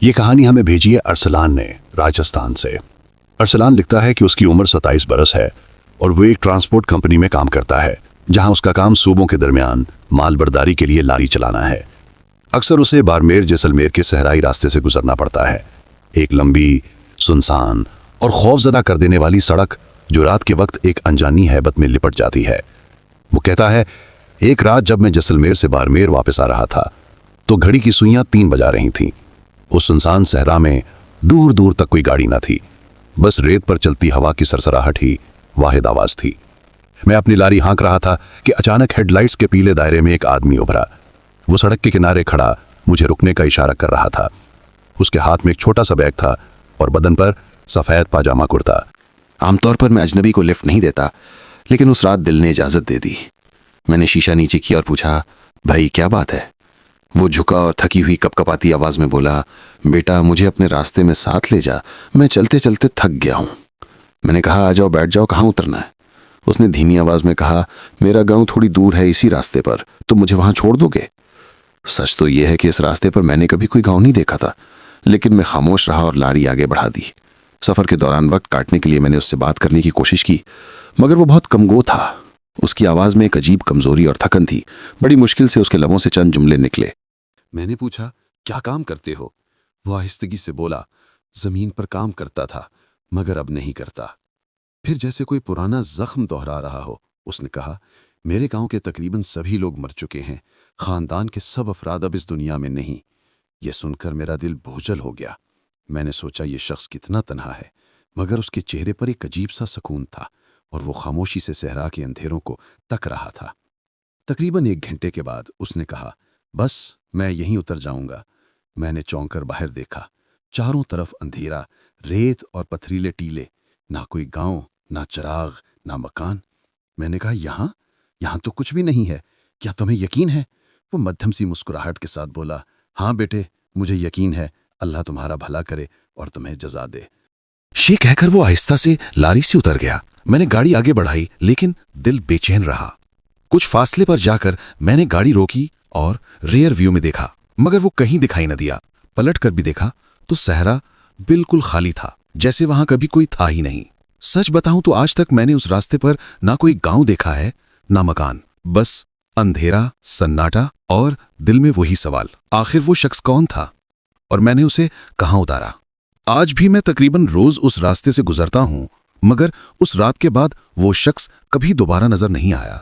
یہ کہانی ہمیں بھیجی ہے ارسلان نے راجستھان سے۔ ارسلان لکھتا ہے کہ اس کی عمر 27 برس ہے اور وہ ایک ٹرانسپورٹ کمپنی میں کام کرتا ہے جہاں اس کا کام صوبوں کے درمیان مال برداری کے لیے لاری چلانا ہے۔ اکثر اسے بارمیر جیسلمیر کے صحرائی راستے سے گزرنا پڑتا ہے، ایک لمبی، سنسان اور خوفزدہ کر دینے والی سڑک جو رات کے وقت ایک انجانی ہیبت میں لپٹ جاتی ہے۔ وہ کہتا ہے، ایک رات جب میں جیسلمیر سے بارمیر واپس آ رہا تھا تو گھڑی کی سوئیاں 3 بجا رہی تھیں۔ اس سنسان صحرا میں دور دور تک کوئی گاڑی نہ تھی، بس ریت پر چلتی ہوا کی سرسراہٹ ہی واحد آواز تھی۔ میں اپنی لاری ہانک رہا تھا کہ اچانک ہیڈ لائٹس کے پیلے دائرے میں ایک آدمی ابھرا۔ وہ سڑک کے کنارے کھڑا مجھے رکنے کا اشارہ کر رہا تھا۔ اس کے ہاتھ میں ایک چھوٹا سا بیگ تھا اور بدن پر سفید پاجامہ کرتا۔ عام طور پر میں اجنبی کو لفٹ نہیں دیتا، لیکن اس رات دل نے اجازت دے دی۔ میں نے شیشہ نیچے کیا اور پوچھا، بھائی کیا بات ہے؟ وہ جھکا اور تھکی ہوئی کپ کپاتی آواز میں بولا، بیٹا مجھے اپنے راستے میں ساتھ لے جا، میں چلتے چلتے تھک گیا ہوں۔ میں نے کہا، آ جاؤ بیٹھ جاؤ، کہاں اترنا ہے؟ اس نے دھیمی آواز میں کہا، میرا گاؤں تھوڑی دور ہے اسی راستے پر، تم مجھے وہاں چھوڑ دو گے؟ سچ تو یہ ہے کہ اس راستے پر میں نے کبھی کوئی گاؤں نہیں دیکھا تھا، لیکن میں خاموش رہا اور لاری آگے بڑھا دی۔ سفر کے دوران وقت کاٹنے کے لیے میں نے اس سے بات کرنے کی کوشش کی، مگر وہ بہت کمگو تھا۔ اس کی آواز میں ایک عجیب کمزوری اور تھکن تھی۔ بڑی مشکل سے اس کے لبوں سے چند جملے نکلے۔ میں نے پوچھا، کیا کام کرتے ہو؟ وہ آہستگی سے بولا، زمین پر کام کرتا تھا مگر اب نہیں کرتا۔ پھر جیسے کوئی پرانا زخم دہرا رہا ہو، اس نے کہا، میرے گاؤں کے تقریباً سبھی لوگ مر چکے ہیں، خاندان کے سب افراد اب اس دنیا میں نہیں۔ یہ سن کر میرا دل بوجھل ہو گیا۔ میں نے سوچا یہ شخص کتنا تنہا ہے، مگر اس کے چہرے پر ایک عجیب سا سکون تھا اور وہ خاموشی سے صحرا کے اندھیروں کو تک رہا تھا۔ تقریباً 1 گھنٹے کے بعد اس نے کہا، بس میں یہیں اتر جاؤں گا۔ میں نے چونک کر باہر دیکھا، چاروں طرف اندھیرا، ریت اور پتھریلے ٹیلے، نہ کوئی گاؤں، نہ چراغ، نہ مکان۔ میں نے کہا، یہاں تو کچھ بھی نہیں ہے، کیا تمہیں یقین ہے؟ وہ مدھم سی مسکراہٹ کے ساتھ بولا، ہاں بیٹے، مجھے یقین ہے، اللہ تمہارا بھلا کرے اور تمہیں جزا دے۔ یہ کہہ کر وہ آہستہ سے لاری سے اتر گیا۔ میں نے گاڑی آگے بڑھائی لیکن دل بے چین رہا۔ کچھ فاصلے پر جا کر میں نے گاڑی روکی اور ریئر ویو میں دیکھا، مگر وہ کہیں دکھائی نہ دیا۔ پلٹ کر بھی دیکھا تو صحرا بالکل خالی تھا، جیسے وہاں کبھی کوئی تھا ہی نہیں۔ سچ بتاؤں تو آج تک میں نے اس راستے پر نہ کوئی گاؤں دیکھا ہے، نہ مکان، بس اندھیرا، سناٹا اور دل میں وہی سوال، آخر وہ شخص کون تھا اور میں نے اسے کہاں اتارا؟ آج بھی میں تقریباً روز اس راستے سے گزرتا ہوں، مگر اس رات کے بعد وہ شخص کبھی دوبارہ نظر نہیں آیا۔